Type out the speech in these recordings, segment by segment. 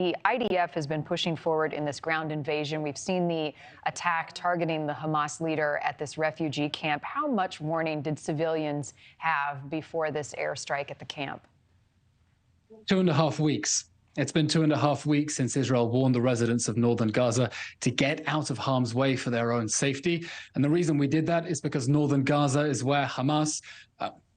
The IDF has been pushing forward in this ground invasion. We've seen the attack targeting the Hamas leader at this refugee camp. How much warning did civilians have before this airstrike at the camp? 2.5 weeks. It's been 2.5 weeks since Israel warned the residents of northern Gaza to get out of harm's way for their own safety. And the reason we did that is because northern Gaza is where Hamas,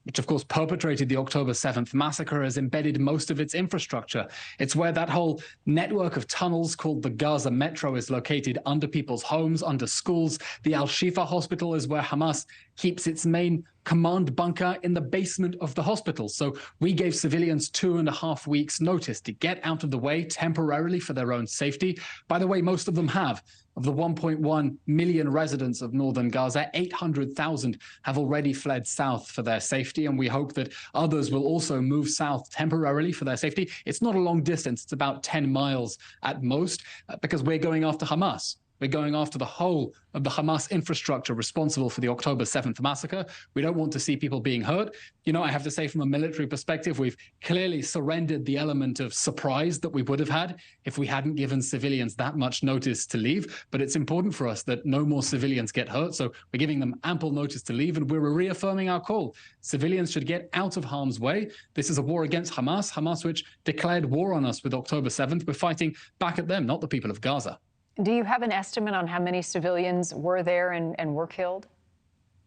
which of course perpetrated the October 7th massacre, has embedded most of its infrastructure. It's where that whole network of tunnels called the Gaza Metro is located, under people's homes, under schools. The Al-Shifa hospital is where Hamas keeps its main command bunker in the basement of the hospital. So we gave civilians 2.5 weeks notice to get out of the way temporarily for their own safety. By the way, most of them have. Of the 1.1 million residents of northern Gaza, 800,000 have already fled south for their safety, and we hope that others will also move south temporarily for their safety. It's not a long distance. It's about 10 miles at most, because we're going after Hamas. We're going after the whole of the Hamas infrastructure responsible for the October 7th massacre. We don't want to see people being hurt. You know, I have to say, from a military perspective, we've clearly surrendered the element of surprise that we would have had if we hadn't given civilians that much notice to leave. But it's important for us that no more civilians get hurt. So we're giving them ample notice to leave, and we're reaffirming our call. Civilians should get out of harm's way. This is a war against Hamas, which declared war on us with October 7th. We're fighting back at them, not the people of Gaza. Do you have an estimate on how many civilians were there and were killed?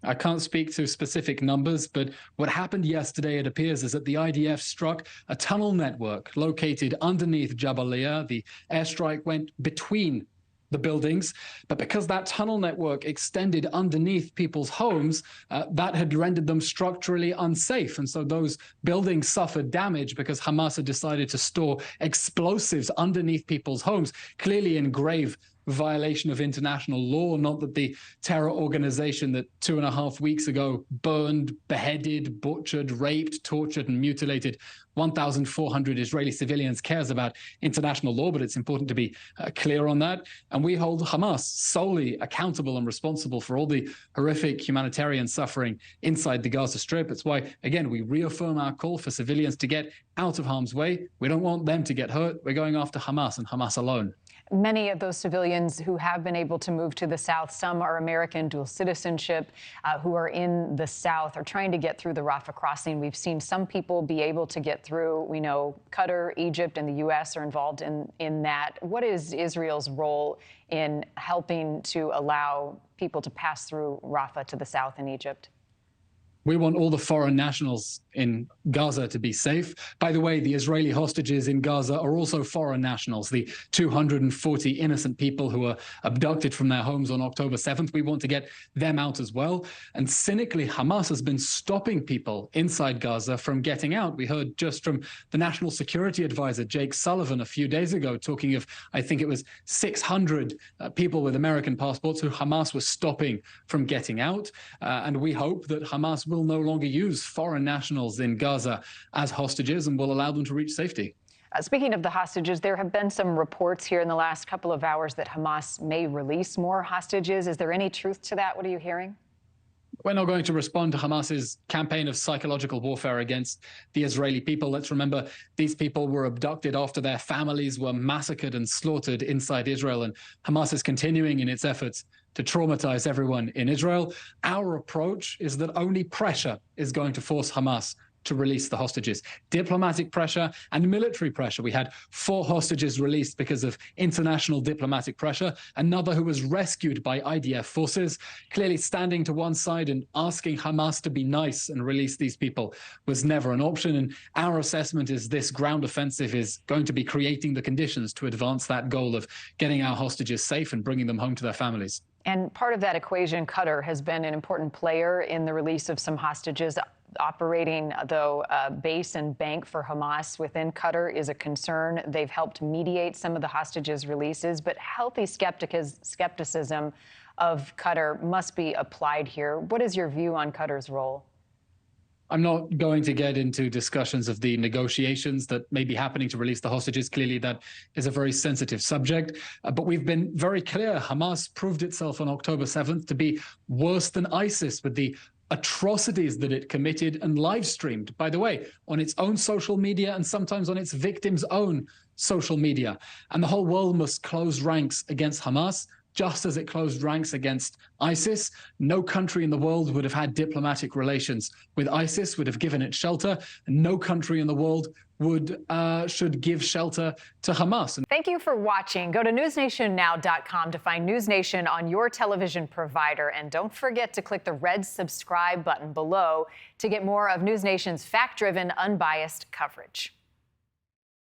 I can't speak to specific numbers, but what happened yesterday, it appears, is that the IDF struck a tunnel network located underneath Jabalia. The airstrike went between the buildings, but because that tunnel network extended underneath people's homes, that had rendered them structurally unsafe. And so those buildings suffered damage because Hamas had decided to store explosives underneath people's homes, clearly in grave violation of international law. Not that the terror organization that 2.5 weeks ago burned, beheaded, butchered, raped, tortured, and mutilated 1,400 Israeli civilians cares about international law, but it's important to be clear on that. And we hold Hamas solely accountable and responsible for all the horrific humanitarian suffering inside the Gaza Strip. It's why, again, we reaffirm our call for civilians to get out of harm's way. We don't want them to get hurt. We're going after Hamas and Hamas alone. Many of those civilians who have been able to move to the south, some are American dual citizenship, who are in the south, are trying to get through the Rafah crossing. We've seen some people be able to get through. We know Qatar, Egypt, and the U.S. are involved in that. What is Israel's role in helping to allow people to pass through Rafah to the south in Egypt? We want all the foreign nationals in Gaza to be safe. By the way, the Israeli hostages in Gaza are also foreign nationals, the 240 innocent people who were abducted from their homes on October 7th. We want to get them out as well. And cynically, Hamas has been stopping people inside Gaza from getting out. We heard just from the National Security Advisor, Jake Sullivan, a few days ago, talking of, I think it was 600 people with American passports who Hamas was stopping from getting out. And we hope that Hamas will no longer use foreign nationals in Gaza as hostages and will allow them to reach safety. Speaking of the hostages, there have been some reports here in the last couple of hours that Hamas may release more hostages. Is there any truth to that? What are you hearing? We're not going to respond to Hamas's campaign of psychological warfare against the Israeli people. Let's remember, these people were abducted after their families were massacred and slaughtered inside Israel, and Hamas is continuing in its efforts to traumatize everyone in Israel. Our approach is that only pressure is going to force Hamas to release the hostages. Diplomatic pressure and military pressure. We had 4 hostages released because of international diplomatic pressure. Another who was rescued by IDF forces. Clearly standing to one side and asking Hamas to be nice and release these people was never an option. And our assessment is this ground offensive is going to be creating the conditions to advance that goal of getting our hostages safe and bringing them home to their families. And part of that equation, Qatar has been an important player in the release of some hostages. Operating, though, a base and bank for Hamas within Qatar is a concern. They've helped mediate some of the hostages' releases, but healthy skepticism of Qatar must be applied here. What is your view on Qatar's role? I'm not going to get into discussions of the negotiations that may be happening to release the hostages. Clearly, that is a very sensitive subject. But we've been very clear. Hamas proved itself on October 7th to be worse than ISIS with the atrocities that it committed and live streamed, by the way, on its own social media and sometimes on its victims' own social media. And the whole world must close ranks against Hamas, just as it closed ranks against ISIS. No country in the world would have had diplomatic relations with ISIS, would have given it shelter, and no country in the world should give shelter to Hamas. Thank you for watching. Go to newsnationnow.com to find NewsNation on your television provider. And don't forget to click the red subscribe button below to get more of NewsNation's fact-driven, unbiased coverage.